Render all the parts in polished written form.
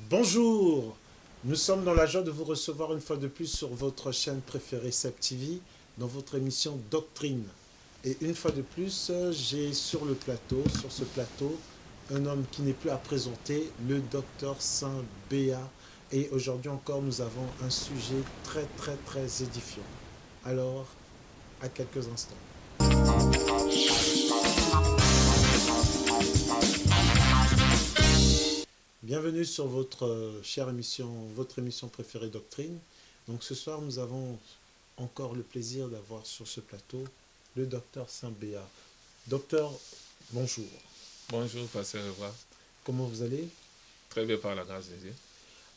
Bonjour, nous sommes dans la joie de vous recevoir une fois de plus sur votre chaîne préférée SEP TV, dans votre émission Doctrine. Et une fois de plus, j'ai sur ce plateau, un homme qui n'est plus à présenter, le docteur Saint Béat. Et aujourd'hui encore, nous avons un sujet très édifiant. Alors, à quelques instants. Bienvenue sur votre émission préférée Doctrine. Donc ce soir, nous avons encore le plaisir d'avoir sur ce plateau le docteur Saint-Béat. Docteur, bonjour. Bonjour, pasteur Revoir. Comment vous allez? Très bien par la grâce de Dieu.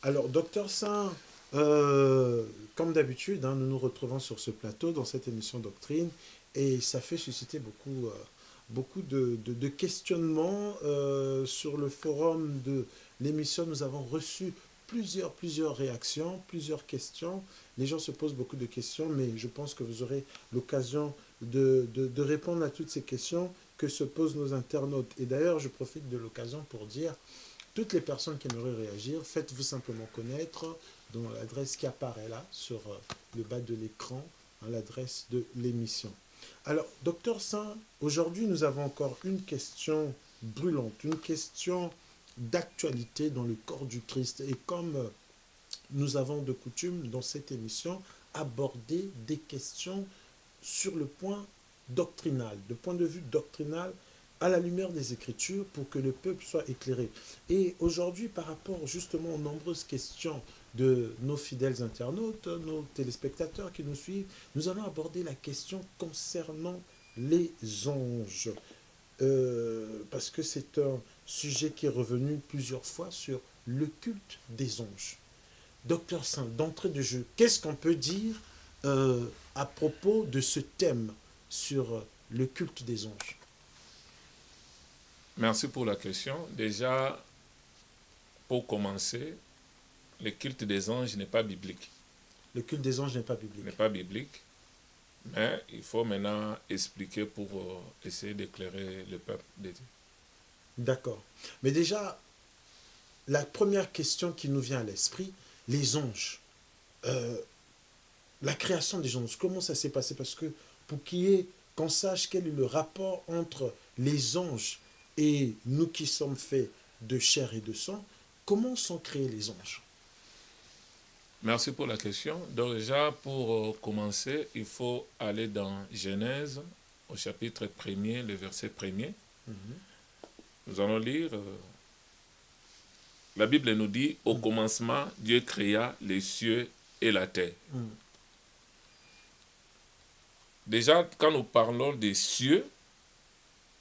Alors, docteur Saint, comme d'habitude, nous nous retrouvons sur ce plateau dans cette émission Doctrine et ça fait susciter beaucoup de questionnements sur le forum de l'émission. Nous avons reçu plusieurs réactions, plusieurs questions. Les gens se posent beaucoup de questions, mais je pense que vous aurez l'occasion de répondre à toutes ces questions que se posent nos internautes. Et d'ailleurs, je profite de l'occasion pour dire, toutes les personnes qui aimeraient réagir, faites-vous simplement connaître dans l'adresse qui apparaît là, sur le bas de l'écran, l'adresse de l'émission. Alors, docteur Saint, aujourd'hui, nous avons encore une question brûlante, une question d'actualité dans le corps du Christ. Et comme nous avons de coutume dans cette émission aborder des questions sur le point doctrinal, de point de vue doctrinal à la lumière des Écritures pour que le peuple soit éclairé. Et aujourd'hui, par rapport justement aux nombreuses questions de nos fidèles internautes, nos téléspectateurs qui nous suivent, nous allons aborder la question concernant les anges. Parce que c'est un sujet qui est revenu plusieurs fois sur le culte des anges. Docteur Saint, d'entrée de jeu, qu'est-ce qu'on peut dire à propos de ce thème sur le culte des anges? Merci pour la question. Déjà, pour commencer, le culte des anges n'est pas biblique. Le culte des anges n'est pas biblique. N'est pas biblique, mais il faut maintenant expliquer pour essayer d'éclairer le peuple de Dieu. D'accord. Mais déjà, la première question qui nous vient à l'esprit, les anges. La création des anges, comment ça s'est passé? Parce que pour qu'on sache quel est le rapport entre les anges et nous qui sommes faits de chair et de sang, comment sont créés les anges? Merci pour la question. Donc déjà, pour commencer, il faut aller dans Genèse, au chapitre 1er, le verset 1er. Nous allons lire, la Bible nous dit, au commencement, Dieu créa les cieux et la terre. Déjà, quand nous parlons des cieux,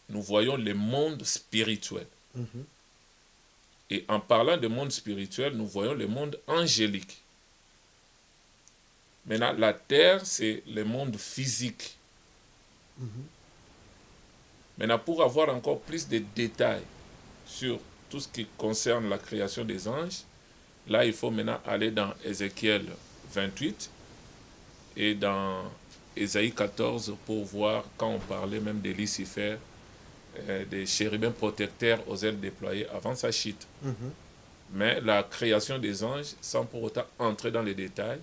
nous voyons le monde spirituel. Et en parlant de monde spirituel, nous voyons le monde angélique. Maintenant, la terre, c'est le monde physique. Maintenant, pour avoir encore plus de détails sur tout ce qui concerne la création des anges, là, il faut maintenant aller dans Ézéchiel 28 et dans Ésaïe 14 pour voir quand on parlait même de Lucifer, des chérubins protecteurs aux ailes déployées avant sa chute. Mais la création des anges, sans pour autant entrer dans les détails,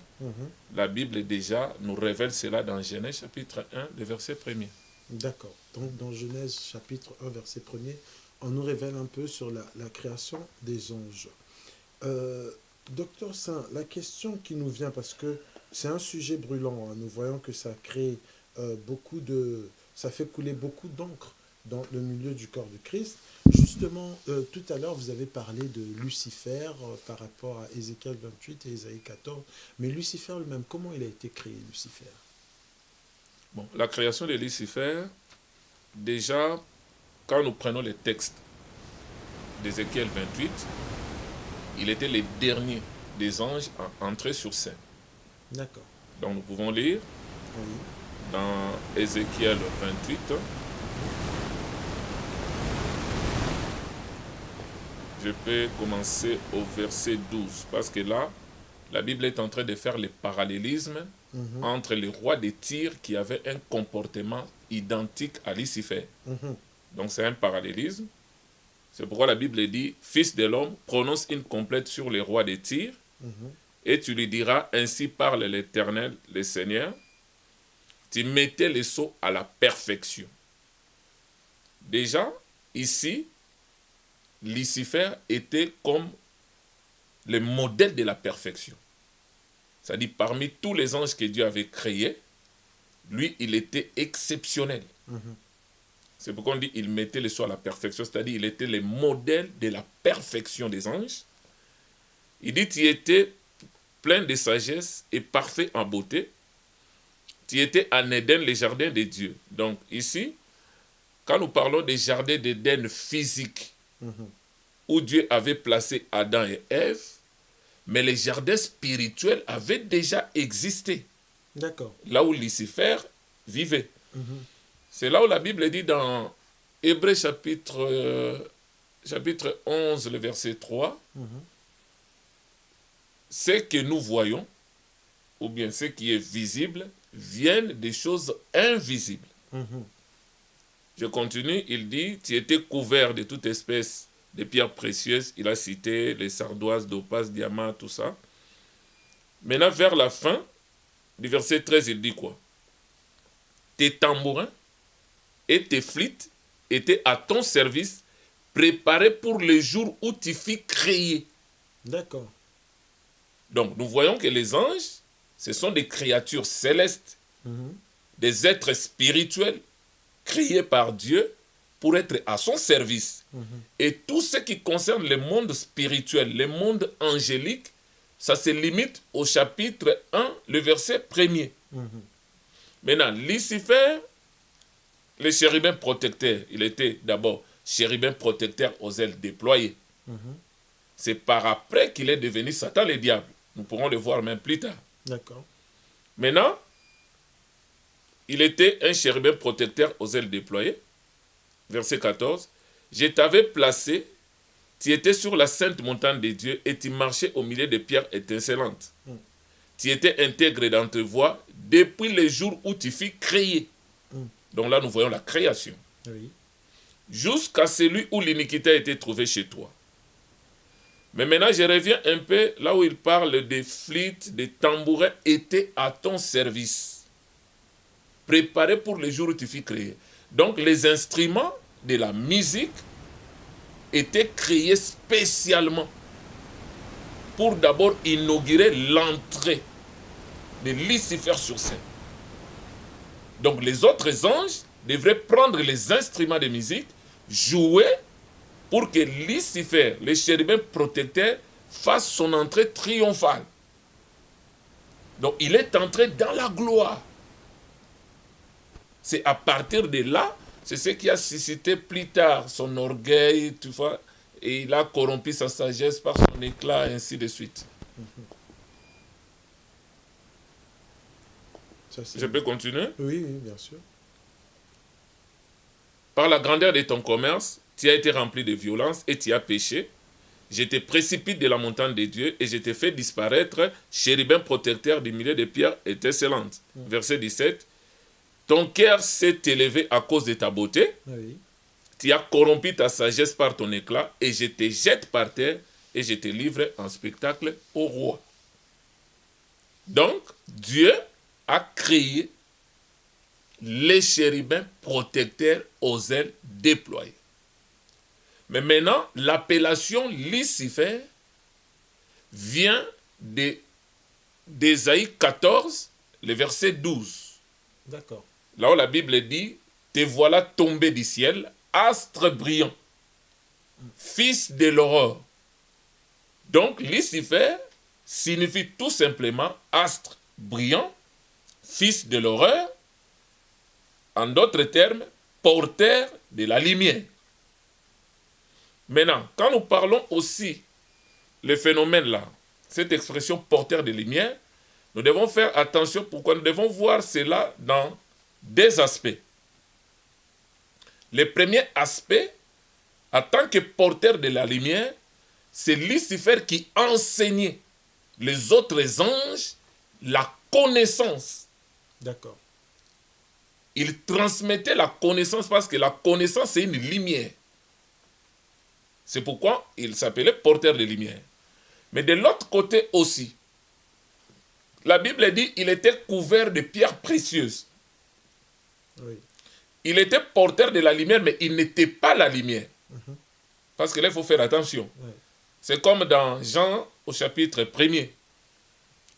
la Bible déjà nous révèle cela dans Genèse chapitre 1, le verset 1er. D'accord. Donc dans Genèse chapitre 1, verset 1er, on nous révèle un peu sur la création des anges. Docteur Saint, la question qui nous vient, parce que c'est un sujet brûlant, nous voyons que ça crée ça fait couler beaucoup d'encre dans le milieu du corps du Christ. Justement, tout à l'heure, vous avez parlé de Lucifer par rapport à Ézéchiel 28 et Ésaïe 14. Mais Lucifer lui-même, comment il a été créé, Lucifer? Bon, la création de Lucifer, déjà, quand nous prenons les textes d'Ézéchiel 28, il était le dernier des anges à entrer sur scène. D'accord. Donc nous pouvons lire dans Ézéchiel 28. Je peux commencer au verset 12, parce que là, la Bible est en train de faire le parallélisme entre les rois de Tyr qui avaient un comportement identique à Lucifer. Donc c'est un parallélisme. C'est pourquoi la Bible dit, Fils de l'homme, prononce une complète sur les rois des Tyr, et tu lui diras, ainsi parle l'Éternel, le Seigneur, tu mettais les sceaux à la perfection. Déjà, ici, Lucifer était comme le modèle de la perfection. C'est-à-dire, parmi tous les anges que Dieu avait créés, lui, il était exceptionnel. C'est pourquoi on dit il mettait les sceaux à la perfection, c'est-à-dire il était le modèle de la perfection des anges. Il dit tu étais plein de sagesse et parfait en beauté. Tu étais en Éden, le jardin de Dieu. Donc ici, quand nous parlons des jardins d'Éden physiques, où Dieu avait placé Adam et Ève, mais les jardins spirituels avaient déjà existé. D'accord. Là où Lucifer vivait. C'est là où la Bible dit dans Hébreux chapitre 11, le verset 3, ce que nous voyons, ou bien ce qui est visible, viennent des choses invisibles. Je continue, il dit, tu étais couvert de toute espèce de pierres précieuses. Il a cité les sardoises, d'opales, diamants, tout ça. Maintenant, vers la fin du verset 13, il dit quoi? Tes tambourins et tes flûtes étaient à ton service, préparés pour le jour où tu fus créé. D'accord. Donc, nous voyons que les anges, ce sont des créatures célestes, des êtres spirituels, créés par Dieu pour être à son service. Et tout ce qui concerne le monde spirituel, le monde angélique, ça se limite au chapitre 1, le verset 1er. Maintenant, Lucifer, le chérubin protecteur, il était d'abord chérubin protecteur aux ailes déployées. C'est par après qu'il est devenu Satan le diable. Nous pourrons le voir même plus tard. D'accord. Maintenant, il était un chérubin protecteur aux ailes déployées. Verset 14. Je t'avais placé, tu étais sur la sainte montagne de Dieu et tu marchais au milieu de pierres étincelantes. Tu étais intègre dans tes voies depuis le jour où tu fus créé. Donc là, nous voyons la création. Oui. Jusqu'à celui où l'iniquité a été trouvée chez toi. Mais maintenant, je reviens un peu là où il parle des flûtes, des tambourins étaient à ton service. Préparés pour le jour où tu fus créé. Donc, les instruments de la musique étaient créés spécialement pour d'abord inaugurer l'entrée de Lucifer sur scène. Donc, les autres anges devraient prendre les instruments de musique, jouer pour que Lucifer, le chérubin protecteur, fasse son entrée triomphale. Donc, il est entré dans la gloire. C'est à partir de là, c'est ce qui a suscité plus tard son orgueil, tu vois, et il a corrompu sa sagesse par son éclat, et ainsi de suite. Ça, Je peux continuer? Oui, oui, bien sûr. Par la grandeur de ton commerce, tu as été rempli de violence et tu as péché. Je te précipite de la montagne de Dieu et je te fais disparaître, chérubin protecteur du milieu des pierres étincelantes. Verset 17. Ton cœur s'est élevé à cause de ta beauté. Oui. Tu as corrompu ta sagesse par ton éclat et je te jette par terre et je te livre en spectacle au roi. Donc, Dieu a créé les chérubins protecteurs aux ailes déployées. Mais maintenant, l'appellation Lucifer vient d'Ésaïe 14, le verset 12. D'accord. Là où la Bible dit, te voilà tombé du ciel, astre brillant, fils de l'aurore. Donc, Lucifer signifie tout simplement astre brillant, fils de l'aurore, en d'autres termes, porteur de la lumière. Maintenant, quand nous parlons aussi le phénomène là, cette expression porteur de lumière, nous devons faire attention. Pourquoi? Nous devons voir cela dans deux aspects. Le premier aspect, en tant que porteur de la lumière, c'est Lucifer qui enseignait les autres anges la connaissance. D'accord. Il transmettait la connaissance parce que la connaissance, c'est une lumière. C'est pourquoi il s'appelait porteur de lumière. Mais de l'autre côté aussi, la Bible dit qu'il était couvert de pierres précieuses. Oui. Il était porteur de la lumière, mais il n'était pas la lumière. Parce que là, il faut faire attention. Oui. C'est comme dans Jean au chapitre 1er.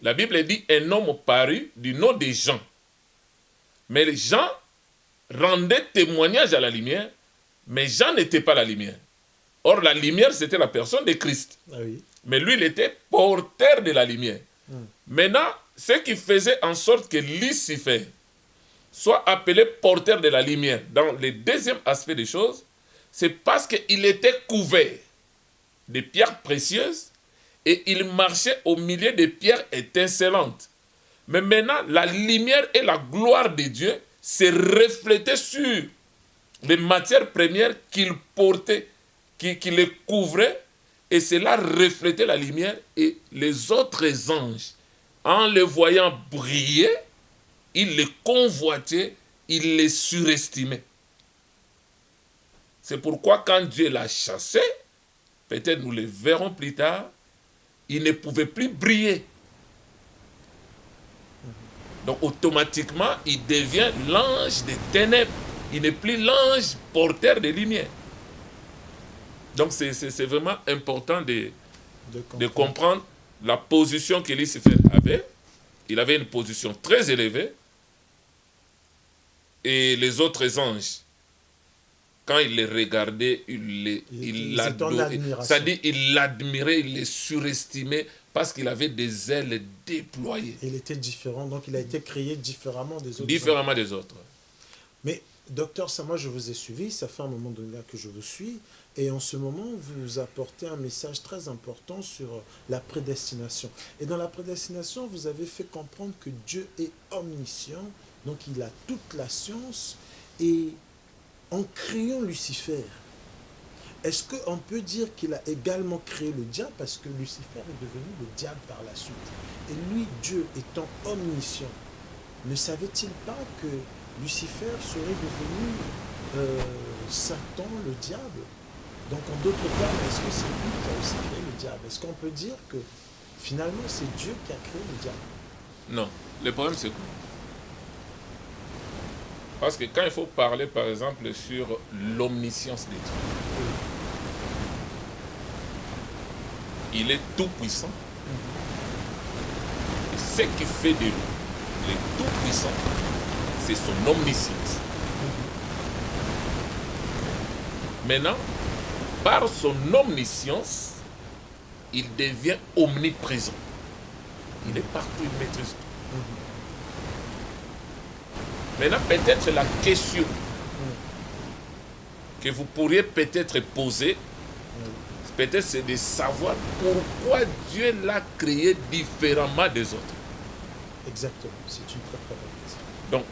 La Bible dit un homme parut du nom de Jean. Mais les gens rendaient témoignage à la lumière, mais Jean n'était pas la lumière. Or, la lumière, c'était la personne de Christ. Ah oui. Mais lui, il était porteur de la lumière. Maintenant, ce qui faisait en sorte que Lucifer soit appelé porteur de la lumière dans le deuxième aspect des choses, c'est parce qu'il était couvert de pierres précieuses et il marchait au milieu de pierres étincelantes. Mais maintenant, la lumière et la gloire de Dieu se reflétaient sur les matières premières qu'il portait, qui les couvraient, et cela reflétait la lumière, et les autres anges, en les voyant briller, ils les convoitaient, ils les surestimaient. C'est pourquoi quand Dieu l'a chassé, peut-être nous le verrons plus tard, il ne pouvait plus briller. Donc automatiquement, il devient l'ange des ténèbres. Il n'est plus l'ange porteur de lumière. Donc c'est vraiment important de comprendre la position que Lucifer avait. Il avait une position très élevée. Et les autres anges, quand il les regardait, il l'adorait. C'est-à-dire, il l'admirait, il les surestimait parce qu'il avait des ailes déployées. Il était différent, donc il a été créé différemment des autres. Différemment des autres. Mais, docteur, ça, moi, je vous ai suivi, ça fait un moment donné là que je vous suis, et en ce moment, vous apportez un message très important sur la prédestination. Et dans la prédestination, vous avez fait comprendre que Dieu est omniscient, donc il a toute la science, et en créant Lucifer, est-ce qu'on peut dire qu'il a également créé le diable, parce que Lucifer est devenu le diable par la suite. Et lui, Dieu étant omniscient, ne savait-il pas que Lucifer serait devenu Satan, le diable? Donc en d'autres termes, est-ce que c'est lui qui a aussi créé le diable? Est-ce qu'on peut dire que finalement c'est Dieu qui a créé le diable? Non. Le problème c'est quoi? Parce que quand il faut parler par exemple sur l'omniscience de Dieu, il est tout puissant. Et ce qui fait de lui le tout puissant, c'est son omniscience. Maintenant, par son omniscience, il devient omniprésent. Il est partout, il maîtrise tout. Maintenant, peut-être la question que vous pourriez peut-être poser, peut-être c'est de savoir pourquoi Dieu l'a créé différemment des autres. Exactement, c'est une très bonne question. Donc,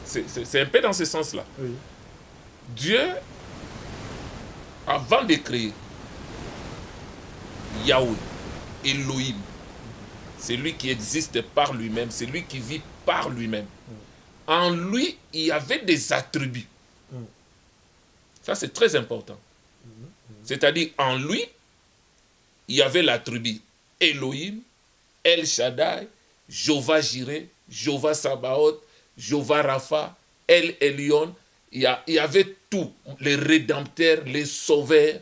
c'est un peu dans ce sens-là. Oui. Dieu, avant de créer Yahweh, Elohim, c'est lui qui existe par lui-même, c'est lui qui vit par lui-même. En lui, il y avait des attributs. Ça, c'est très important. C'est-à-dire, en lui, il y avait l'attribut Elohim, El Shaddai, Jéhovah Jireh, Jéhovah Sabaoth, Jéhovah Rapha, El Elyon. Il y avait tout. Les rédempteurs, les sauveurs,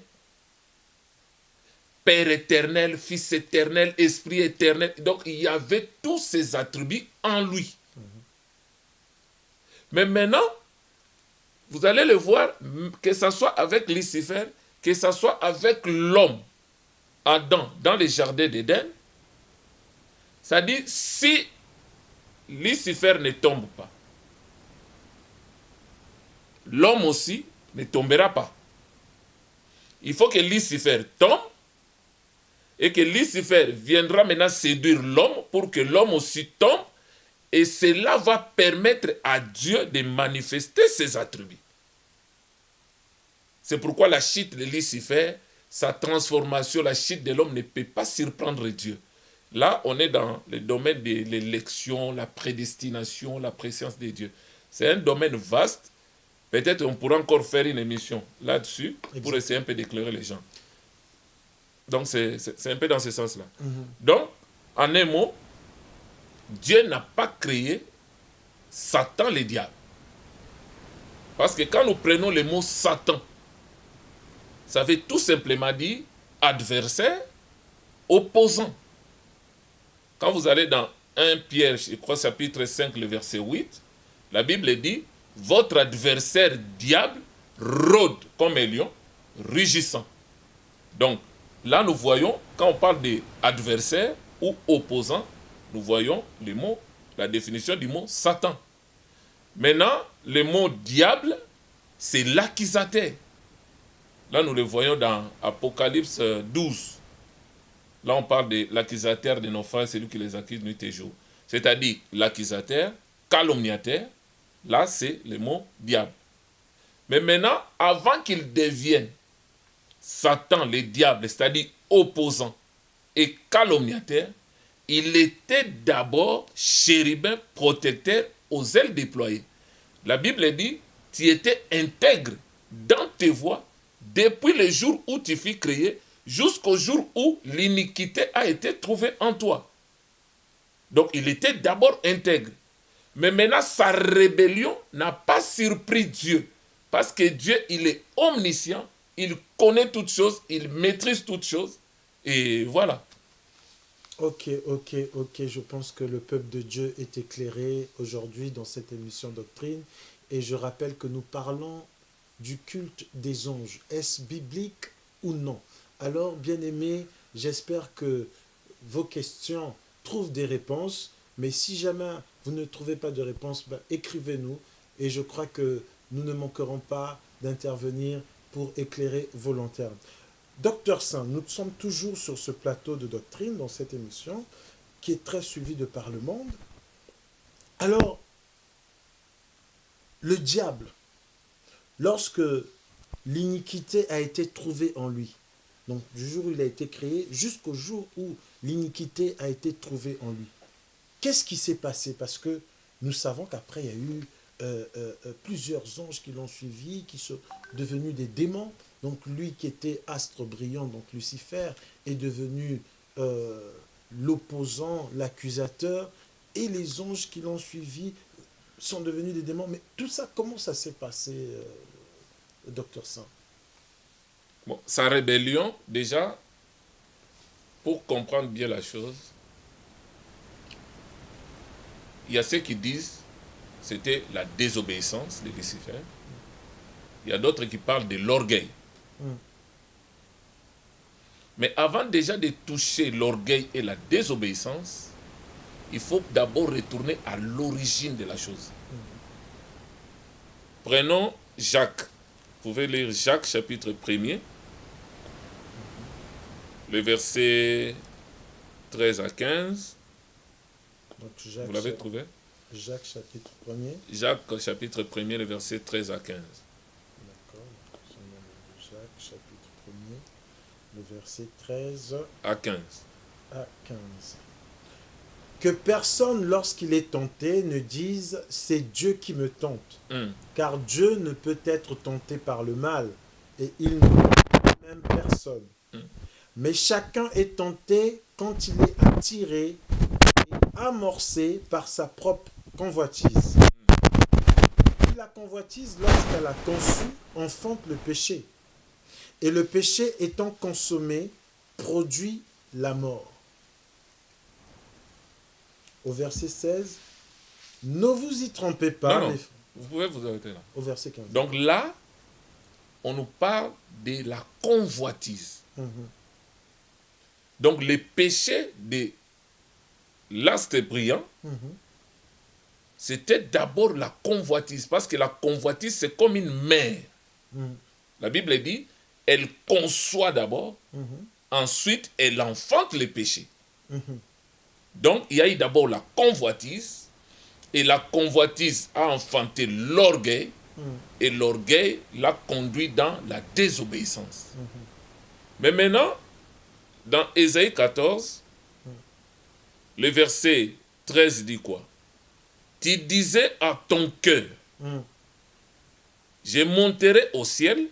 Père éternel, Fils éternel, Esprit éternel. Donc, il y avait tous ces attributs en lui. Mais maintenant, vous allez le voir, que ce soit avec Lucifer, que ce soit avec l'homme, Adam, dans le jardin d'Éden, c'est-à-dire, si Lucifer ne tombe pas, l'homme aussi ne tombera pas. Il faut que Lucifer tombe et que Lucifer viendra maintenant séduire l'homme pour que l'homme aussi tombe, et cela va permettre à Dieu de manifester ses attributs. C'est pourquoi la chute de Lucifer, sa transformation, la chute de l'homme ne peut pas surprendre Dieu. Là, on est dans le domaine de l'élection, la prédestination, la préscience de Dieu. C'est un domaine vaste. Peut-être on pourra encore faire une émission là-dessus pour essayer un peu d'éclairer les gens. Donc, c'est un peu dans ce sens-là. Donc, en un mot, Dieu n'a pas créé Satan, le diable. Parce que quand nous prenons le mot Satan, ça veut tout simplement dire adversaire, opposant. Quand vous allez dans 1 Pierre, je crois, chapitre 5, le verset 8, la Bible dit « Votre adversaire diable rôde comme un lion, rugissant. » Donc, là, nous voyons, quand on parle d'adversaire ou opposant, nous voyons le mot, la définition du mot Satan. Maintenant, le mot diable, c'est l'accusateur. Là, nous le voyons dans Apocalypse 12. Là, on parle de l'accusateur de nos frères, celui qui les accuse nuit et jour. C'est-à-dire l'accusateur, calomniateur. Là, c'est le mot diable. Mais maintenant, avant qu'il devienne Satan, le diable, c'est-à-dire opposant et calomniateur, il était d'abord chérubin protecteur aux ailes déployées. La Bible dit, tu étais intègre dans tes voies depuis le jour où tu fus créé jusqu'au jour où l'iniquité a été trouvée en toi. Donc il était d'abord intègre. Mais maintenant, sa rébellion n'a pas surpris Dieu. Parce que Dieu, il est omniscient, il connaît toutes choses, il maîtrise toutes choses. Et voilà. Ok. Je pense que le peuple de Dieu est éclairé aujourd'hui dans cette émission Doctrine. Et je rappelle que nous parlons du culte des anges. Est-ce biblique ou non? Alors, bien-aimés, j'espère que vos questions trouvent des réponses. Mais si jamais vous ne trouvez pas de réponse, écrivez-nous. Et je crois que nous ne manquerons pas d'intervenir pour éclairer vos lanternes. Docteur Saint, nous sommes toujours sur ce plateau de doctrine dans cette émission qui est très suivie de par le monde. Alors, le diable, lorsque l'iniquité a été trouvée en lui, donc du jour où il a été créé jusqu'au jour où l'iniquité a été trouvée en lui, qu'est-ce qui s'est passé? Parce que nous savons qu'après, il y a eu plusieurs anges qui l'ont suivi, qui sont devenus des démons. Donc lui qui était astre brillant, donc Lucifer, est devenu l'opposant, l'accusateur, et les anges qui l'ont suivi sont devenus des démons. Mais tout ça, comment ça s'est passé, Docteur Saint? Bon, sa rébellion, déjà, pour comprendre bien la chose, il y a ceux qui disent que c'était la désobéissance de Lucifer. Il y a d'autres qui parlent de l'orgueil. Mais avant déjà de toucher l'orgueil et la désobéissance, il faut d'abord retourner à l'origine de la chose. Prenons Jacques. Vous pouvez lire Jacques chapitre 1er, le verset 13 à 15. Donc, Jacques, vous l'avez trouvé? Jacques chapitre 1er. Jacques chapitre 1er, le verset 13 à 15. D'accord. Jacques chapitre 1er, le verset 13 à 15. Que personne, lorsqu'il est tenté, ne dise « c'est Dieu qui me tente ». Car Dieu ne peut être tenté par le mal, et il ne tente même personne. Mais chacun est tenté quand il est attiré et amorcé par sa propre convoitise. Et la convoitise, lorsqu'elle a conçu, enfante le péché. Et le péché étant consommé, produit la mort. Au verset 16, ne vous y trompez pas. Non. Vous pouvez vous arrêter là. Au verset 15. Donc là, on nous parle de la convoitise. Donc le péché de l'astre brillant, c'était d'abord la convoitise. Parce que la convoitise, c'est comme une mère. La Bible dit, elle conçoit d'abord, ensuite elle enfante le péché. Donc, il y a eu d'abord la convoitise, et la convoitise a enfanté l'orgueil, et l'orgueil l'a conduit dans la désobéissance. Mais maintenant, dans Ésaïe 14, le verset 13 dit quoi? Tu disais à ton cœur, je monterai au ciel,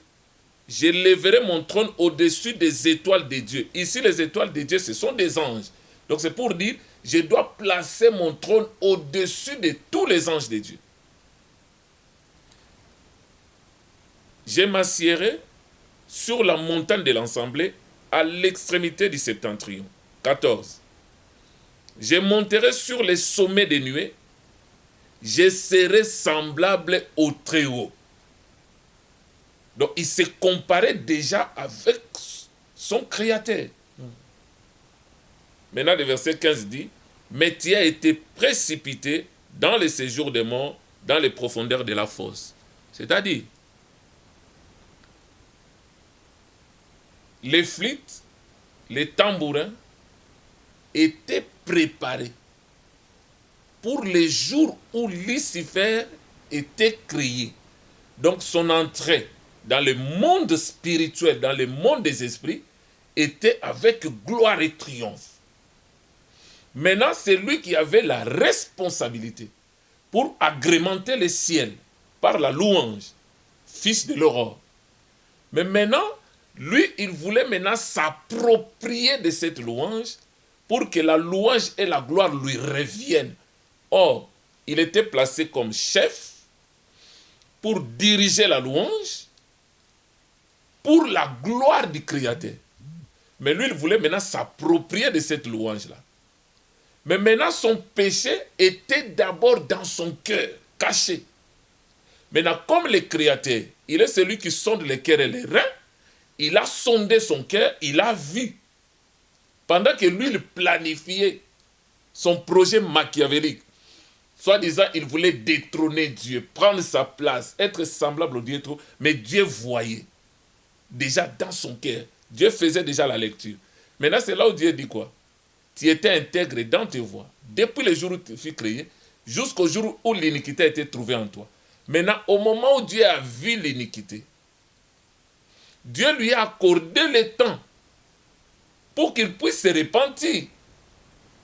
j'élèverai mon trône au-dessus des étoiles de Dieu. Ici, les étoiles de Dieu, ce sont des anges. Donc c'est pour dire, je dois placer mon trône au-dessus de tous les anges de Dieu. Je m'assiérai sur la montagne de l'Assemblée à l'extrémité du septentrion. 14. Je monterai sur les sommets des nuées. Je serai semblable au Très-Haut. Donc il se comparait déjà avec son Créateur. Maintenant, le verset 15 dit, mais tu as été précipité dans les séjours des morts, dans les profondeurs de la fosse. C'est-à-dire, les flûtes, les tambourins étaient préparés pour les jours où Lucifer était créé. Donc son entrée dans le monde spirituel, dans le monde des esprits, était avec gloire et triomphe. Maintenant, c'est lui qui avait la responsabilité pour agrémenter les ciels par la louange, fils de l'aurore. Mais maintenant, lui, il voulait maintenant s'approprier de cette louange pour que la louange et la gloire lui reviennent. Or, il était placé comme chef pour diriger la louange pour la gloire du Créateur. Mais lui, il voulait maintenant s'approprier de cette louange-là. Mais maintenant, son péché était d'abord dans son cœur, caché. Maintenant, comme le Créateur, il est celui qui sonde les cœurs et les reins, il a sondé son cœur, il a vu. Pendant que lui, il planifiait son projet machiavélique, soi-disant, il voulait détrôner Dieu, prendre sa place, être semblable au Dieu trop, mais Dieu voyait. Déjà dans son cœur, Dieu faisait déjà la lecture. Maintenant, c'est là où Dieu dit quoi? Tu étais intègre dans tes voies, depuis le jour où tu fus créé, jusqu'au jour où l'iniquité a été trouvée en toi. Maintenant, au moment où Dieu a vu l'iniquité, Dieu lui a accordé le temps pour qu'il puisse se repentir.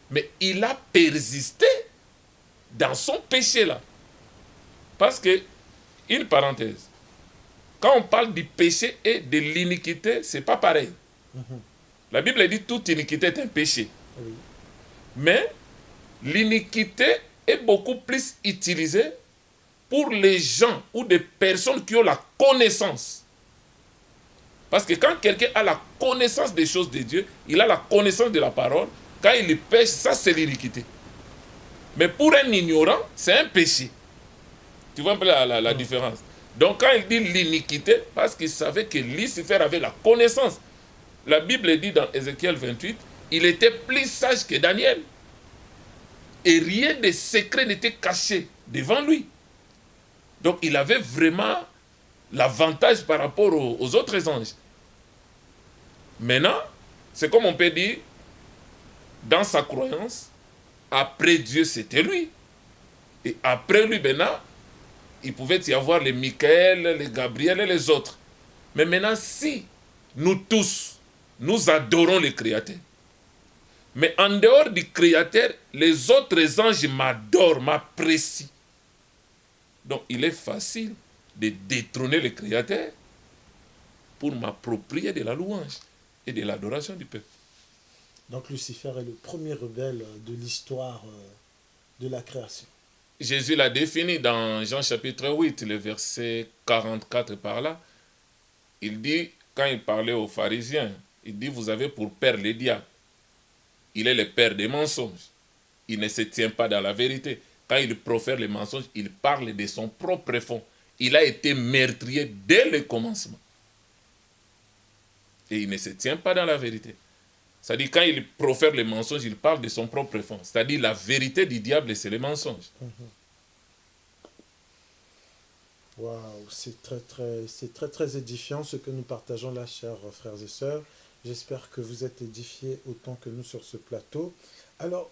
Mais il a persisté dans son péché-là. Parce que, une parenthèse, quand on parle du péché et de l'iniquité, ce n'est pas pareil. La Bible dit toute iniquité est un péché. Oui. Mais l'iniquité est beaucoup plus utilisée pour les gens ou des personnes qui ont la connaissance. Parce que quand quelqu'un a la connaissance des choses de Dieu, il a la connaissance de la parole, quand il pêche, ça c'est l'iniquité. Mais pour un ignorant, c'est un péché. Tu vois un peu la différence. Donc quand il dit l'iniquité, parce qu'il savait que Lucifer avait la connaissance. La Bible dit dans Ézéchiel 28, il était plus sage que Daniel. Et rien de secret n'était caché devant lui. Donc il avait vraiment l'avantage par rapport aux autres anges. Maintenant, c'est comme on peut dire, dans sa croyance, après Dieu, c'était lui. Et après lui, maintenant, il pouvait y avoir les Michael, les Gabriel et les autres. Mais maintenant, si nous tous, nous adorons le Créateur, mais en dehors du Créateur, les autres anges m'adorent, m'apprécient. Donc, il est facile de détrôner le Créateur pour m'approprier de la louange et de l'adoration du peuple. Donc Lucifer est le premier rebelle de l'histoire de la création. Jésus l'a défini dans Jean chapitre 8, le verset 44 par là. Il dit, quand il parlait aux pharisiens, il dit, vous avez pour père le diable. Il est le père des mensonges. Il ne se tient pas dans la vérité. Quand il profère les mensonges, il parle de son propre fond. Il a été meurtrier dès le commencement. Et il ne se tient pas dans la vérité. C'est-à-dire, quand il profère les mensonges, il parle de son propre fond. C'est-à-dire, la vérité du diable, c'est les mensonges. Waouh, c'est très édifiant ce que nous partageons là, chers frères et sœurs. J'espère que vous êtes édifiés autant que nous sur ce plateau. Alors,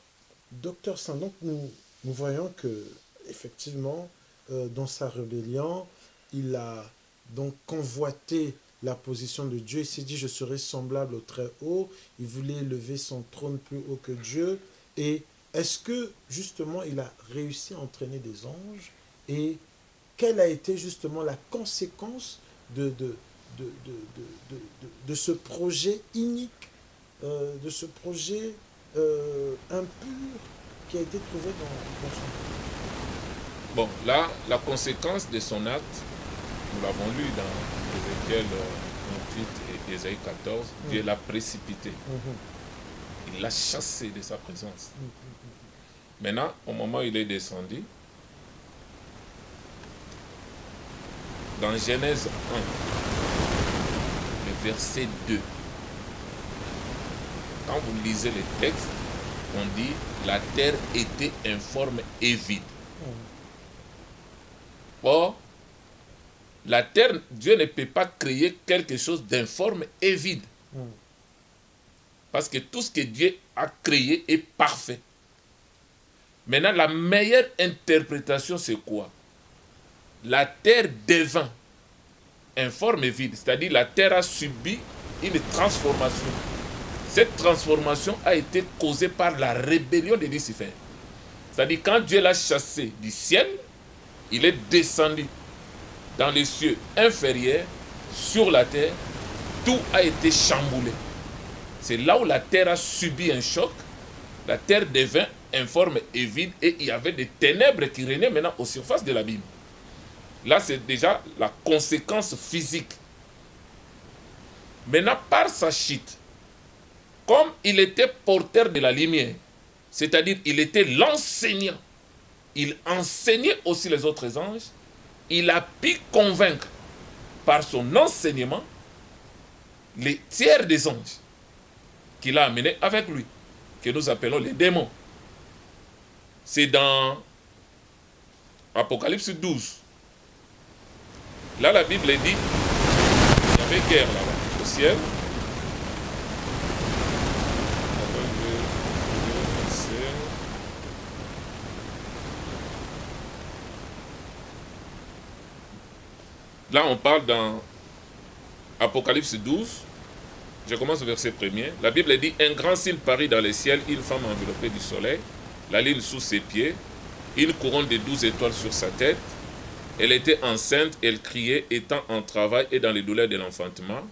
docteur Saint, donc nous voyons que effectivement, dans sa rébellion, il a donc convoité la position de Dieu. Il s'est dit, je serai semblable au Très-Haut. Il voulait lever son trône plus haut que Dieu. Et est-ce que, justement, il a réussi à entraîner des anges? Et quelle a été, justement, la conséquence de de ce projet inique, de ce projet impur qui a été trouvé dans son cœur. Bon, là, la conséquence de son acte, nous l'avons lu dans Ézéchiel 28 et Ésaïe 14, Dieu l'a précipité. Il l'a chassé de sa présence. Maintenant, au moment où il est descendu, dans Genèse 1, le verset 2, quand vous lisez le texte, on dit « La terre était informe et vide ». Or, la terre, Dieu ne peut pas créer quelque chose d'informe et vide. Parce que tout ce que Dieu a créé est parfait. Maintenant, la meilleure interprétation, c'est quoi? La terre devint informe et vide. C'est-à-dire la terre a subi une transformation. Cette transformation a été causée par la rébellion de Lucifer. C'est-à-dire quand Dieu l'a chassé du ciel, il est descendu dans les cieux inférieurs, sur la terre, tout a été chamboulé. C'est là où la terre a subi un choc, la terre devint informe et vide, et il y avait des ténèbres qui régnaient maintenant aux surfaces de l'abîme. Là, c'est déjà la conséquence physique. Maintenant, par sa chute, comme il était porteur de la lumière, c'est-à-dire il était l'enseignant, il enseignait aussi les autres anges, il a pu convaincre par son enseignement les tiers des anges qu'il a amenés avec lui, que nous appelons les démons. C'est dans Apocalypse 12. Là, la Bible dit, il y avait guerre là-bas, au ciel. Là, on parle dans Apocalypse 12. Je commence au verset 1er. La Bible dit, un grand signe parut dans les ciels, une femme enveloppée du soleil, la lune sous ses pieds, une couronne de 12 étoiles sur sa tête. Elle était enceinte, elle criait, étant en travail et dans les douleurs de l'enfantement.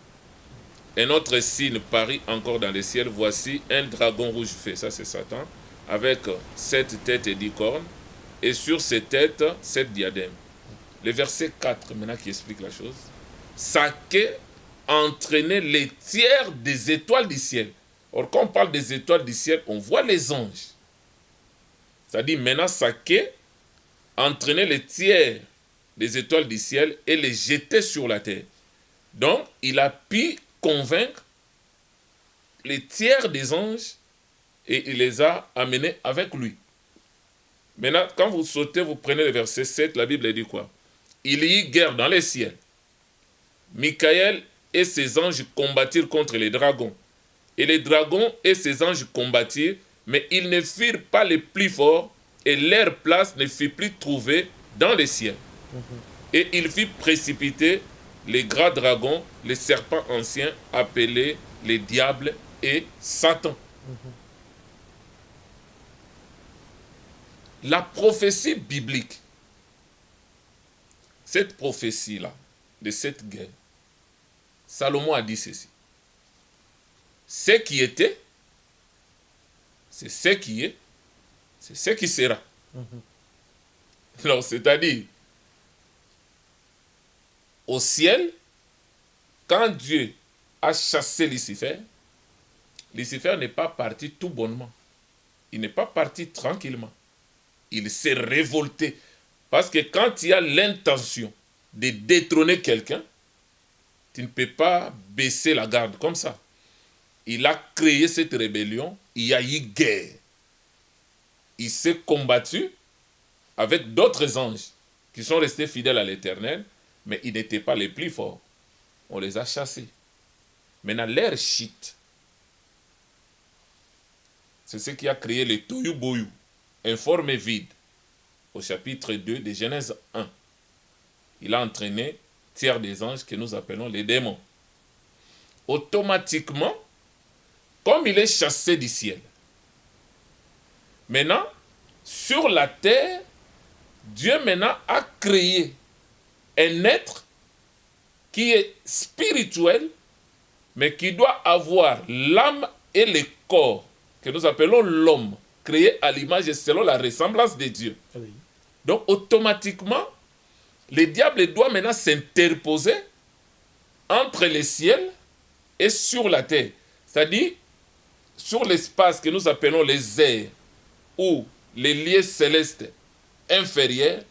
Un autre signe parut encore dans les ciels. Voici un dragon rouge fait, ça c'est Satan, avec 7 têtes et 10 cornes, et sur ses têtes 7 diadèmes. Le verset 4 maintenant qui explique la chose. Sa queue entraînait les tiers des étoiles du ciel. Or, quand on parle des étoiles du ciel, on voit les anges. C'est-à-dire maintenant sa queue entraînait les tiers des étoiles du ciel et les jetait sur la terre. Donc, il a pu convaincre les tiers des anges et il les a amenés avec lui. Maintenant, quand vous sautez, vous prenez le verset 7, la Bible dit quoi? Il y eut guerre dans les ciels. Michael et ses anges combattirent contre les dragons. Et les dragons et ses anges combattirent, mais ils ne firent pas les plus forts, et leur place ne fut plus trouvée dans les ciels. Et il fit précipiter les grands dragons, les serpents anciens, appelés les diables et Satan. La prophétie biblique, cette prophétie-là, de cette guerre, Salomon a dit ceci. Ce qui était, c'est ce qui est, c'est ce qui sera. Alors, c'est-à-dire, au ciel, quand Dieu a chassé Lucifer, Lucifer n'est pas parti tout bonnement. Il n'est pas parti tranquillement. Il s'est révolté. Parce que quand il y a l'intention de détrôner quelqu'un, tu ne peux pas baisser la garde comme ça. Il a créé cette rébellion, il y a eu guerre. Il s'est combattu avec d'autres anges qui sont restés fidèles à l'Éternel, mais ils n'étaient pas les plus forts. On les a chassés. Maintenant, leur chute, c'est ce qui a créé le tohu-bohu, informe et vide, au chapitre 2 de Genèse 1. Il a entraîné tiers des anges que nous appelons les démons. Automatiquement, comme il est chassé du ciel, maintenant, sur la terre, Dieu maintenant a créé un être qui est spirituel, mais qui doit avoir l'âme et le corps, que nous appelons l'homme, créé à l'image et selon la ressemblance de Dieu. Oui. Donc, automatiquement, le diable doit maintenant s'interposer entre les ciels et sur la terre. C'est-à-dire, sur l'espace que nous appelons les airs, ou les lieux célestes inférieurs,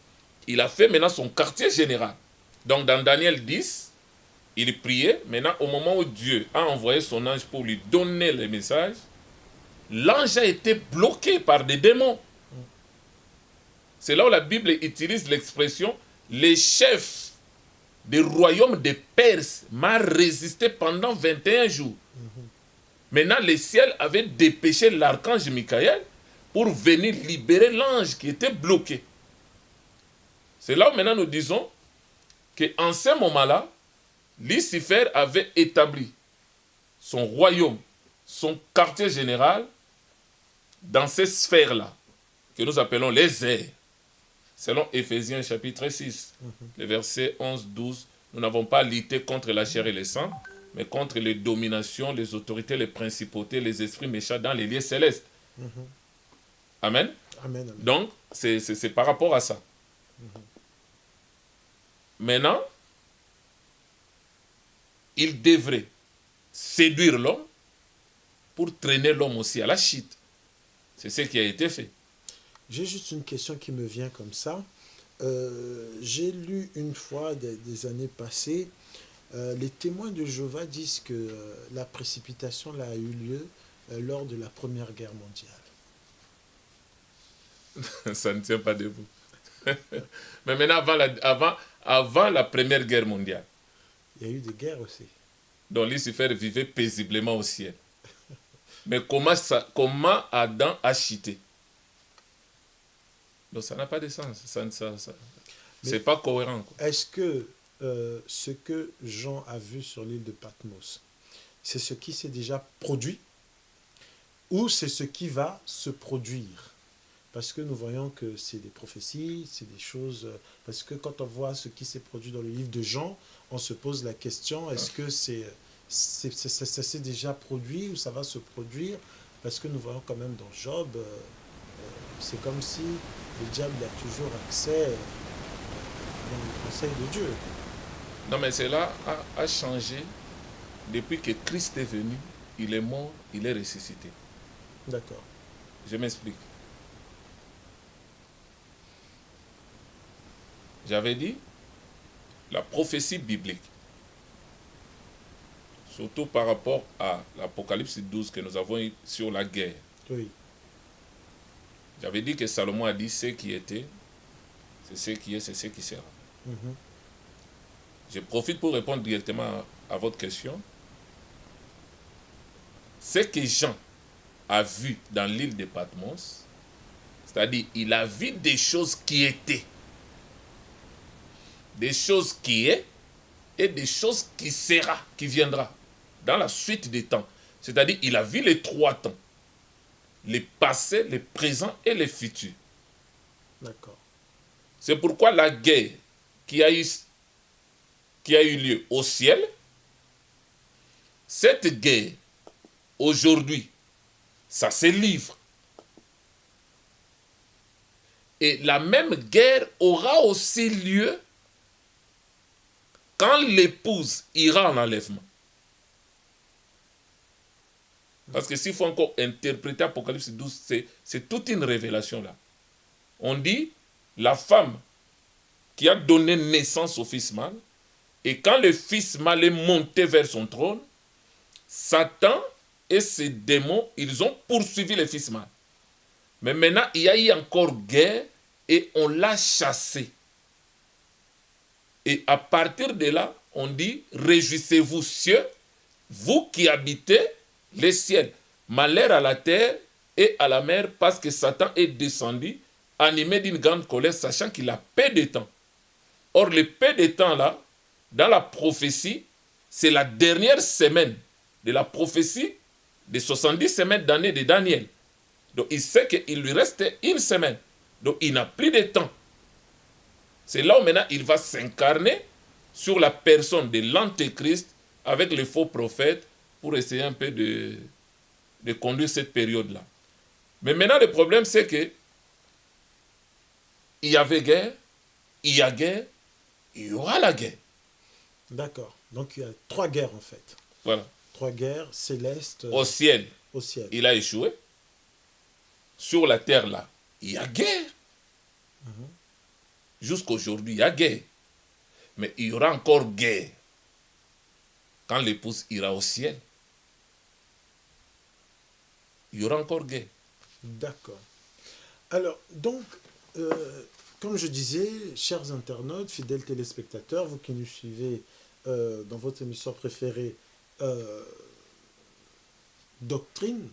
il a fait maintenant son quartier général. Donc, dans Daniel 10, il priait. Maintenant, au moment où Dieu a envoyé son ange pour lui donner le message, l'ange a été bloqué par des démons. C'est là où la Bible utilise l'expression « les chefs des royaumes des Perses m'a résisté pendant 21 jours ». Maintenant, le ciel avait dépêché l'archange Michael pour venir libérer l'ange qui était bloqué. C'est là où maintenant nous disons qu'en ce moment-là, Lucifer avait établi son royaume, son quartier général dans ces sphères-là, que nous appelons les airs. Selon Éphésiens chapitre 6, les versets 11-12, nous n'avons pas lutté contre la chair et le sang, mais contre les dominations, les autorités, les principautés, les esprits méchants dans les lieux célestes. Amen. Amen, amen. Donc, c'est par rapport à ça. Maintenant, il devrait séduire l'homme pour traîner l'homme aussi à la chute. C'est ce qui a été fait. J'ai juste une question qui me vient comme ça. J'ai lu une fois, des années passées, les témoins de Jéhovah disent que la précipitation là, a eu lieu lors de la Première Guerre mondiale. Ça ne tient pas debout. Mais maintenant, avant la Première Guerre mondiale, Il y a eu des guerres aussi. donc Lucifer vivait paisiblement au ciel. Mais comment Adam a chuté? Donc ça n'a pas de sens. C'est pas cohérent, quoi. Est-ce que ce que Jean a vu sur l'île de Patmos, c'est ce qui s'est déjà produit ou c'est ce qui va se produire? Parce que nous voyons que c'est des prophéties, c'est des choses... Parce que quand on voit ce qui s'est produit dans le livre de Jean, on se pose la question, est-ce que ça s'est déjà produit ou ça va se produire? Parce que nous voyons quand même dans Job, c'est comme si le diable a toujours accès dans le conseil de Dieu. Non, mais cela a changé depuis que Christ est venu. Il est mort, il est ressuscité. D'accord. Je m'explique. J'avais dit, la prophétie biblique, surtout par rapport à l'Apocalypse 12 que nous avons eu sur la guerre. Oui. J'avais dit que Salomon a dit ce qui était, c'est ce qui est, c'est ce qui sera. Mhm. Je profite pour répondre directement à votre question. Ce que Jean a vu dans l'île de Patmos, c'est-à-dire il a vu des choses qui étaient, des choses qui est et des choses qui sera, qui viendra dans la suite des temps. C'est-à-dire il a vu les trois temps, les passés, les présents et les futurs. D'accord. C'est pourquoi la guerre qui a eu lieu au ciel, cette guerre, aujourd'hui, ça se livre. Et la même guerre aura aussi lieu quand l'épouse ira en enlèvement. Parce que s'il faut encore interpréter Apocalypse 12, c'est toute une révélation là. On dit, la femme qui a donné naissance au fils mâle, et quand le fils mâle est monté vers son trône, Satan et ses démons, ils ont poursuivi le fils mâle. Mais maintenant, il y a eu encore guerre et on l'a chassé. Et à partir de là, on dit, réjouissez-vous cieux, vous qui habitez les ciels. Malheur à la terre et à la mer, parce que Satan est descendu, animé d'une grande colère, sachant qu'il a peu de temps. Or, le peu de temps là, dans la prophétie, c'est la dernière semaine de la prophétie des 70 semaines d'année de Daniel. Donc, il sait qu'il lui reste une semaine. Donc, il n'a plus de temps. C'est là où maintenant il va s'incarner sur la personne de l'antéchrist avec les faux prophètes pour essayer un peu de conduire cette période-là. Mais maintenant, le problème, c'est que il y avait guerre, il y a guerre, il y aura la guerre. D'accord. Donc il y a 3 guerres en fait. Voilà. 3 guerres célestes Au ciel, au ciel. il a échoué. Sur la terre, là, il y a guerre. Jusqu'à aujourd'hui, il y a guerre. Mais il y aura encore guerre quand l'épouse ira au ciel. Il y aura encore guerre. D'accord. Alors, donc, comme je disais, chers internautes, fidèles téléspectateurs, vous qui nous suivez dans votre émission préférée, Doctrine,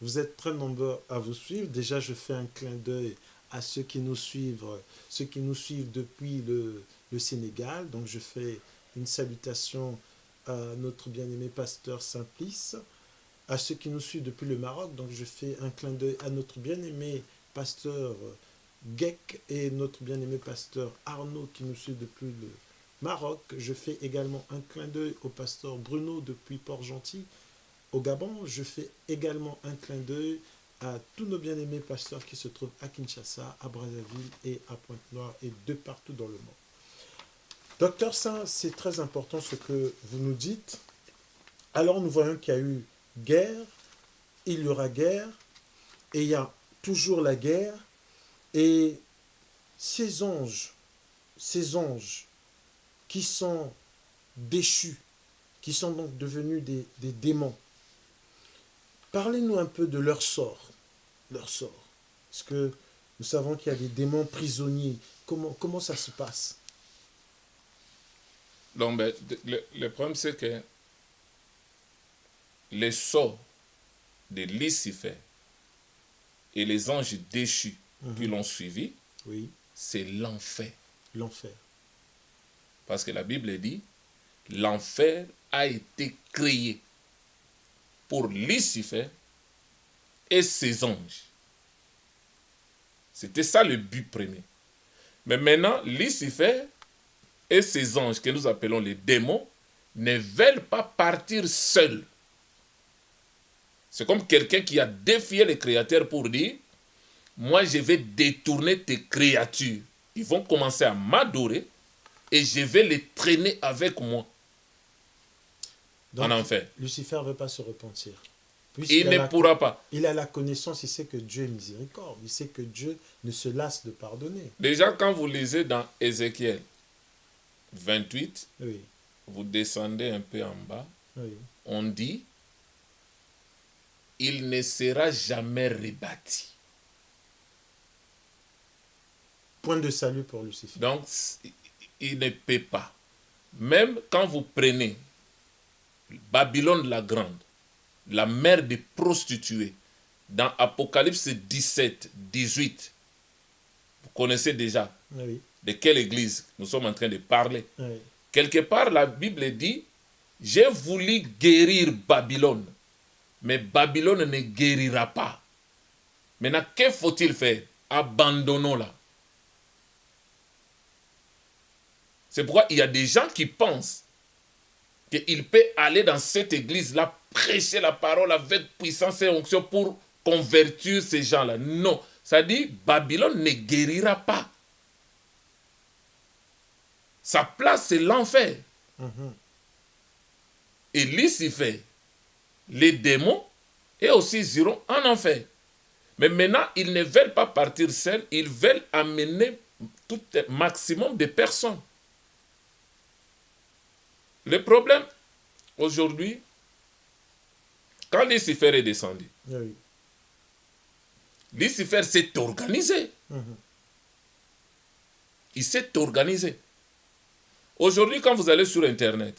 vous êtes très nombreux à vous suivre. Déjà, je fais un clin d'œil à ceux qui nous suivent depuis le Sénégal. Donc, je fais une salutation à notre bien-aimé pasteur Simplice. À ceux qui nous suivent depuis le Maroc, donc je fais un clin d'œil à notre bien-aimé pasteur Geck et notre bien-aimé pasteur Arnaud qui nous suivent depuis le Maroc. Je fais également un clin d'œil au pasteur Bruno depuis Port-Gentil au Gabon. Je fais également un clin d'œil à tous nos bien-aimés pasteurs qui se trouvent à Kinshasa, à Brazzaville et à Pointe-Noire et de partout dans le monde. Docteur Saint, c'est très important ce que vous nous dites. Alors nous voyons qu'il y a eu guerre, il y aura guerre, et il y a toujours la guerre, et ces anges qui sont déchus, qui sont donc devenus des démons, parlez-nous un peu de leur sort, parce que nous savons qu'il y a des démons prisonniers, comment ça se passe? Donc, le problème, c'est que les sorts de Lucifer et les anges déchus qui l'ont suivi, Oui, c'est l'enfer. l'enfer. Parce que la Bible dit, l'enfer a été créé pour Lucifer et ses anges. C'était ça le but premier. Mais maintenant, Lucifer et ses anges, que nous appelons les démons, ne veulent pas partir seuls. C'est comme quelqu'un qui a défié les créateurs pour dire, moi je vais détourner tes créatures. Ils vont commencer à m'adorer et je vais les traîner avec moi Donc, en enfer. Lucifer ne veut pas se repentir. Il ne pourra pas. Il a la connaissance, il sait que Dieu est miséricorde. Il sait que Dieu ne se lasse de pardonner. Déjà, quand vous lisez dans Ézéchiel 28, Oui, vous descendez un peu en bas, oui. on dit, il ne sera jamais rebâti. Point de salut pour Lucifer. Donc, il ne peut pas. Même quand vous prenez Babylone la Grande, la mère des prostituées, dans Apocalypse 17, 18, vous connaissez déjà Oui, de quelle église nous sommes en train de parler. oui. Quelque part, la Bible dit, j'ai voulu guérir Babylone, mais Babylone ne guérira pas. Maintenant, que faut-il faire? Abandonnons-la. C'est pourquoi il y a des gens qui pensent qu'il peut aller dans cette église-là, prêcher la parole avec puissance et onction pour convertir ces gens-là. Non, ça dit, Babylone ne guérira pas. Sa place, c'est l'enfer. Et Lucifer, les démons, et aussi ils iront en enfer. Mais maintenant, ils ne veulent pas partir seuls, ils veulent amener tout un maximum de personnes. Le problème, aujourd'hui, quand Lucifer est descendu, Oui. Lucifer s'est organisé. Il s'est organisé. Aujourd'hui, quand vous allez sur Internet,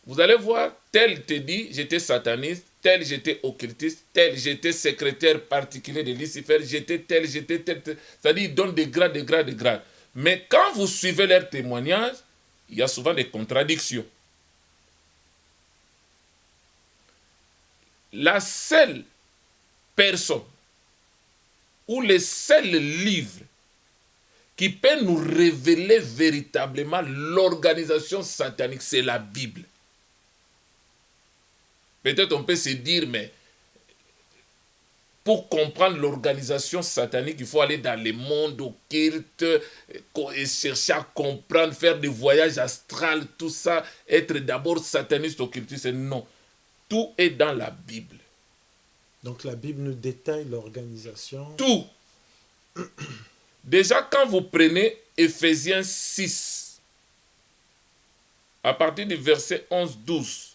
vous allez voir, tel te dit, j'étais sataniste, tel j'étais occultiste, tel j'étais secrétaire particulier de Lucifer, j'étais tel. C'est-à-dire, ils donnent des grades, des grades, des grades. Mais quand vous suivez leurs témoignages, il y a souvent des contradictions. La seule personne ou le seul livre qui peut nous révéler véritablement l'organisation satanique, c'est la Bible. Peut-être on peut se dire, mais pour comprendre l'organisation satanique, il faut aller dans les mondes occultes et chercher à comprendre, faire des voyages astrales, tout ça, être d'abord sataniste, occultiste. Non, tout est dans la Bible. Donc la Bible nous détaille l'organisation. Tout. Déjà, quand vous prenez Ephésiens 6, à partir du verset 11-12,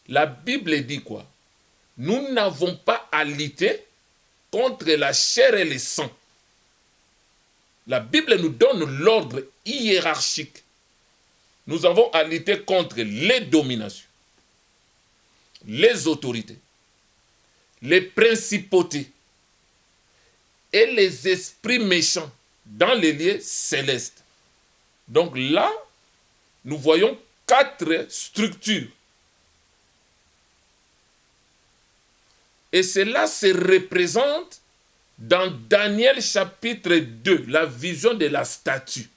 la Bible dit quoi? Nous n'avons pas à lutter contre la chair et le sang. La Bible nous donne l'ordre hiérarchique. Nous avons à lutter contre les dominations, les autorités, les principautés et les esprits méchants dans les lieux célestes. Donc là, nous voyons 4 structures. Et cela se représente dans Daniel chapitre 2, la vision de la statue.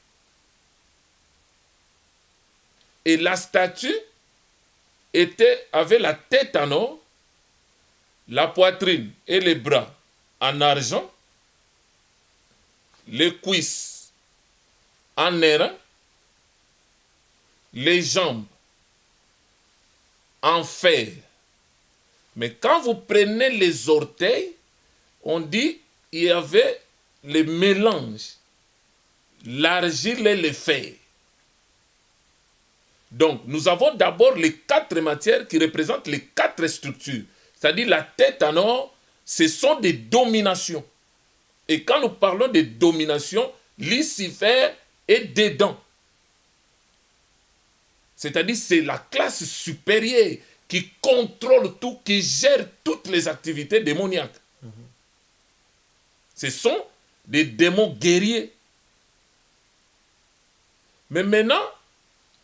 Et la statue avait la tête en or, la poitrine et les bras en argent, les cuisses en airain, les jambes en fer. Mais quand vous prenez les orteils, on dit il y avait le mélange, l'argile et le fer. Donc, nous avons d'abord les 4 matières qui représentent les 4 structures. C'est-à-dire la tête en or, ce sont des dominations. Et quand nous parlons de domination, Lucifer est dedans. C'est-à-dire c'est la classe supérieure qui contrôle tout, qui gère toutes les activités démoniaques. Ce sont des démons guerriers. Mais maintenant,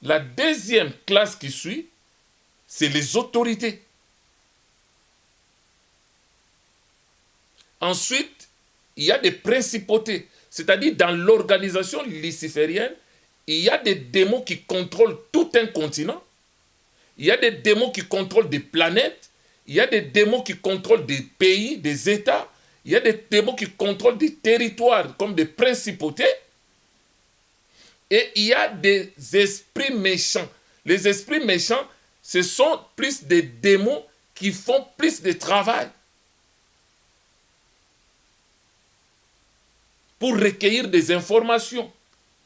la deuxième classe qui suit, c'est les autorités. Ensuite, il y a des principautés. C'est-à-dire dans l'organisation luciférienne, il y a des démons qui contrôlent tout un continent. Il y a des démons qui contrôlent des planètes. Il y a des démons qui contrôlent des pays, des États. Il y a des démons qui contrôlent des territoires comme des principautés. Et il y a des esprits méchants. Les esprits méchants, ce sont plus des démons qui font plus de travail pour recueillir des informations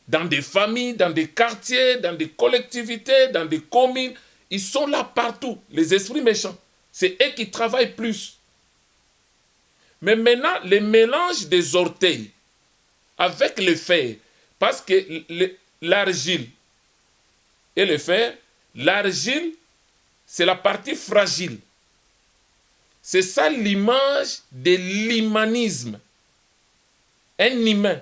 dans des familles, dans des quartiers, dans des collectivités, dans des communes. Ils sont là partout, les esprits méchants. C'est eux qui travaillent plus. Mais maintenant, le mélange des orteils avec le fer, parce que l'argile et le fer, l'argile, c'est la partie fragile. C'est ça l'image de l'humanisme. Un humain.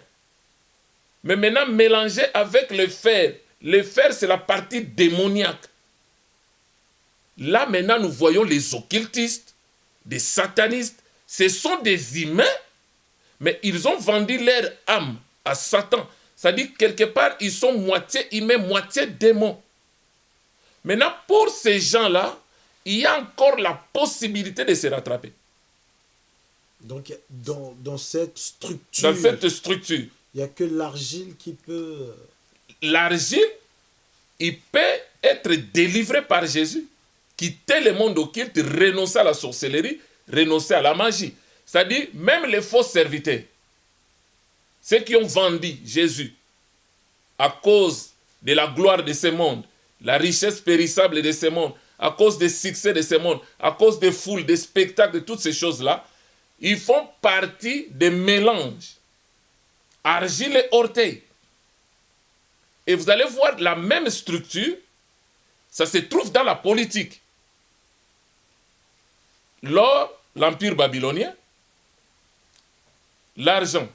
Mais maintenant, mélangé avec le fer, c'est la partie démoniaque. Là, maintenant, nous voyons les occultistes, des satanistes. Ce sont des humains, mais ils ont vendu leur âme à Satan. C'est-à-dire, quelque part, ils sont moitié humains, moitié démons. Maintenant, pour ces gens-là, il y a encore la possibilité de se rattraper. Donc, dans cette structure... Dans cette structure. Il n'y a que l'argile qui peut... L'argile, il peut être délivré par Jésus, quitter le monde occulte, renoncer à la sorcellerie, renoncer à la magie. C'est-à-dire, même les faux serviteurs, ceux qui ont vendu Jésus à cause de la gloire de ce monde, la richesse périssable de ce monde, à cause des succès de ce monde, à cause des foules, des spectacles, de toutes ces choses-là, ils font partie des mélanges. Argile et orteil. Et vous allez voir la même structure, ça se trouve dans la politique. L'or, l'empire babylonien, l'argent,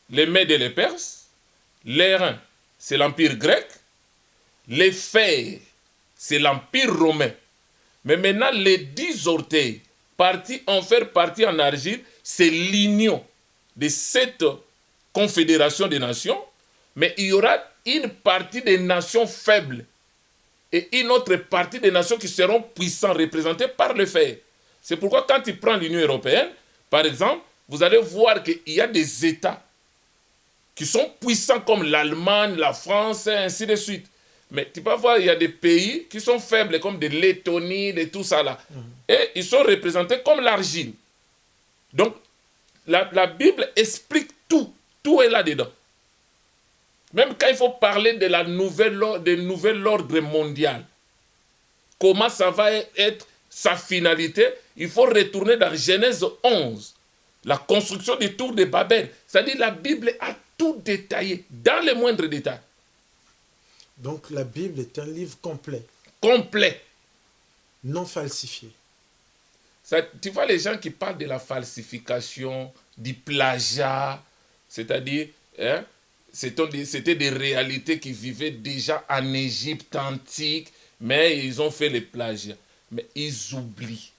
les Mèdes et les Perses, l'airain, c'est l'empire grec, les fers, c'est l'empire romain. Mais maintenant, les 10 orteils, partis en fer, partis en argile, c'est l'union de cette confédération des nations Mais il y aura une partie des nations faibles et une autre partie des nations qui seront puissantes, représentées par le fer. C'est pourquoi quand il prend l'Union européenne, par exemple, vous allez voir qu'il y a des États qui sont puissants comme l'Allemagne, la France, et ainsi de suite. Mais tu peux voir, il y a des pays qui sont faibles, comme de Lettonie, de tout ça là. Et ils sont représentés comme l'argile. Donc, la Bible explique tout. Tout est là-dedans. Même quand il faut parler de nouvel ordre mondial, comment ça va être sa finalité, il faut retourner dans Genèse 11, la construction du tour de Babel. C'est-à-dire la Bible a tout détaillé, dans les moindres détails. Donc la Bible est un livre complet. Complet. Non falsifié. Ça, tu vois les gens qui parlent de la falsification, du plagiat, c'est-à-dire, hein, c'était des réalités qui vivaient déjà en Égypte antique, mais ils ont fait les plagiats. Mais ils oublient.